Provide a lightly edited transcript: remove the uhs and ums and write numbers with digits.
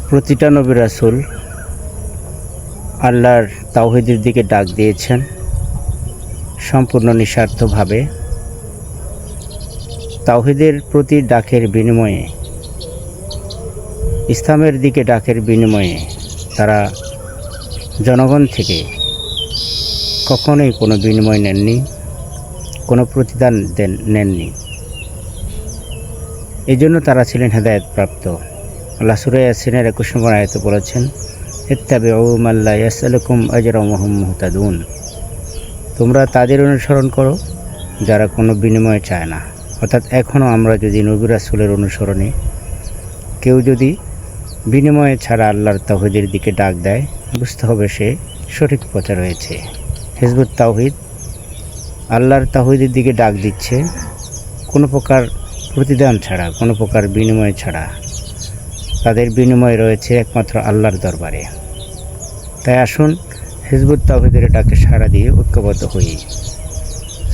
প্রতিটা নবী রাসূল আল্লাহর তাওহীদের দিকে ডাক দিয়েছেন সম্পূর্ণ নিঃস্বার্থভাবে। তাওহীদের প্রতি ডাকের বিনিময়ে, ইসলামের দিকে ডাকের বিনিময়ে তারা জনগণ থেকে কখনোই কোনো বিনিময় নেননি, কোনো প্রতিদান নেননি। এই জন্য তারা ছিলেন হেদায়েতপ্রাপ্ত। আল্লাহ সূরা ইয়াসিনের 21 নম্বর আয়াতে বলেছেন, ইত্তাবিউ মান লা ইয়াসআলুকুম আজরান ওয়া হুম মুহতাদুন। তোমরা তাদের অনুসরণ করো যারা কোনো বিনিময় চায় না। অর্থাৎ এখনও আমরা যদি নবী রাসূলের অনুসরণে কেউ যদি বিনিময়ে ছাড়া আল্লাহর তাওহীদের দিকে ডাক দেয়, বুঝতে হবে সে সঠিক পথে রয়েছে। হিজবুত তাওহীদ আল্লাহর তাওহীদের দিকে ডাক দিচ্ছে কোনো প্রকার প্রতিদান ছাড়া, কোনো প্রকার বিনিময় ছাড়া। তাদের বিনিময় রয়েছে একমাত্র আল্লাহর দরবারে। তাই আসুন হিজবুত তাওহীদের ডাকে সাড়া দিয়ে ঐক্যবদ্ধ হই।